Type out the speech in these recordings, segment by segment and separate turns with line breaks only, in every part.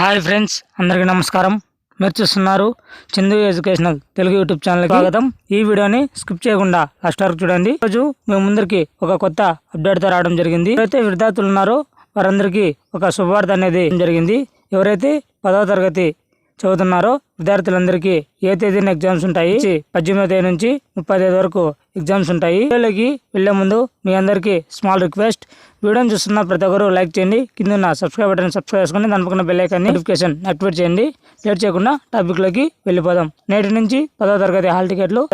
Hi friends, అందరికీ నమస్కారం. మీరు చూస్తున్నారు చందు ఎడ్యుకేషనల్ తెలుగు యూట్యూబ్ ఛానల్కి స్వాగతం. ఈ వీడియోని స్కిప్ చేయకుండా లాస్ట్ వరకు చూడండి. ఈరోజు మేము ముందరికి ఒక కొత్త అప్డేట్తో రావడం జరిగింది. ఎవరైతే విద్యార్థులు ఉన్నారో వారందరికీ ఒక శుభవార్త అనేది జరిగింది. ఎవరైతే 10వ తరగతి చదువుతున్నారో విద్యార్థులందరికీ ఏ తేదీన ఎగ్జామ్స్ ఉంటాయి, 18వ తేదీ నుంచి 30వ తేదీ వరకు ఎగ్జామ్స్ ఉంటాయి. వీడియోలోకి వెళ్లే ముందు మీ అందరికీ స్మాల్ రిక్వెస్ట్, వీడియోని చూస్తున్న ప్రతి ఒక్కరు లైక్ చేయండి, కింద ఉన్న సబ్స్క్రైబ్ బటన్ సబ్స్క్రైబ్ చేసుకుని దాని పక్కన బెల్ ఐకాన్ నోటిఫికేషన్ యాక్టివేట్ చేయండి. లేట్ చేయకుండా టాపిక్లోకి వెళ్ళిపోదాం. నేటి నుంచి 10వ తరగతి హాల్ టికెట్లు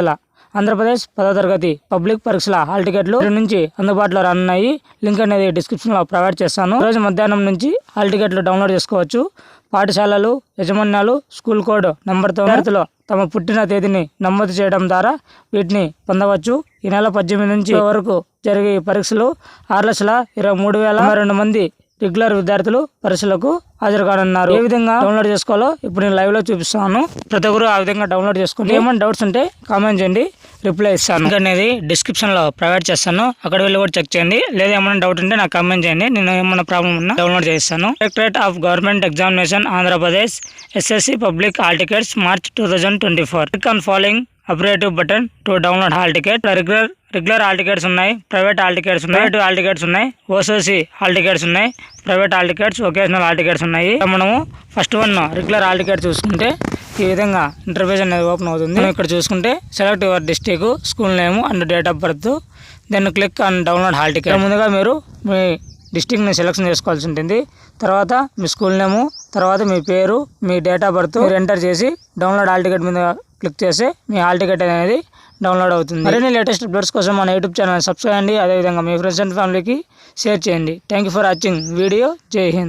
ఆంధ్రప్రదేశ్ 10వ తరగతి పబ్లిక్ పరీక్షల హాల్ టికెట్లు నుంచి అందుబాటులో రానున్నాయి. లింక్ అనేది డిస్క్రిప్షన్ లో ప్రొవైడ్ చేస్తాను. రోజు మధ్యాహ్నం నుంచి హాల్ టికెట్లు డౌన్లోడ్ చేసుకోవచ్చు. పాఠశాలలు, యాజమాన్యాలు స్కూల్ కోడ్ నెంబర్తో విద్యార్థులు తమ పుట్టిన తేదీని నమోదు చేయడం ద్వారా వీటిని పొందవచ్చు. ఈ నెల 18 నుంచి వరకు జరిగే పరీక్షలు 6,23,022 మంది రెగ్యులర్ విద్యార్థులు పరీక్షలకు హాజరు కానున్నారు. ఏ విధంగా డౌన్లోడ్ చేసుకోవాలో ఇప్పుడు నేను లైవ్ లో చూపిస్తాను. ప్రతి ఒక్కరు ఆ విధంగా డౌన్లోడ్ చేసుకోండి. ఏమైనా డౌట్స్ ఉంటే కామెంట్ చేయండి, రిప్లై ఇస్తాను. లింక్ అనేది డిస్క్రిప్షన్ లో ప్రొవైడ్ చేస్తాను, అక్కడ వెళ్ళి కూడా చెక్ చేయండి. లేదా ఏమైనా డౌట్ ఉంటే నాకు కామెంట్ చేయండి, నేను ఏమైనా ప్రాబ్లం ఉన్నా డౌన్లోడ్ చేస్తాను. Directorate of government examination Andhra Pradesh SSC public hall tickets March 2024. Click on following operative button to download hall ticket. Regular hall tickets ఉన్నాయి, ప్రైవేట్ హాల్ టికెట్స్ ఉన్నాయి, హాల్ టికెట్స్ ఉన్నాయి, ఓసోసి హాల్ టికెట్స్ ఉన్నాయి, private hall tickets, vocational hall tickets ఉన్నాయి. మనము first regular hall ticket చూసుకుంటే ఈ విధంగా interface అనేది ఓపెన్ అవుతుంది. ఇక్కడ చూసుకుంటే select your district, school name and date of birth, then click on download hall ticket. ముందుగా మీరు మీ డిస్ట్రిక్ట్ని సెలెక్షన్ చేసుకోవాల్సి ఉంటుంది. తర్వాత మీ స్కూల్ నేము, తర్వాత మీ పేరు, మీ డేట్ ఆఫ్ బర్త్ మీరు ఎంటర్ చేసి డౌన్లోడ్ హాల్ టికెట్ మీద క్లిక్ చేసి మీ హాల్ టికెట్ అనేది డౌన్లోడ్ అవుతుంది. మరిన్ని లేటెస్ట్ అప్డేట్స్ కోసం మన యూట్యూబ్ ఛానల్ సబ్స్క్రైబ్ చేయండి. అదేవిధంగా మీ ఫ్రెండ్స్ అండ్ ఫ్యామిలీకి షేర్ చేయండి. Thank you for watching video. జై హింద్.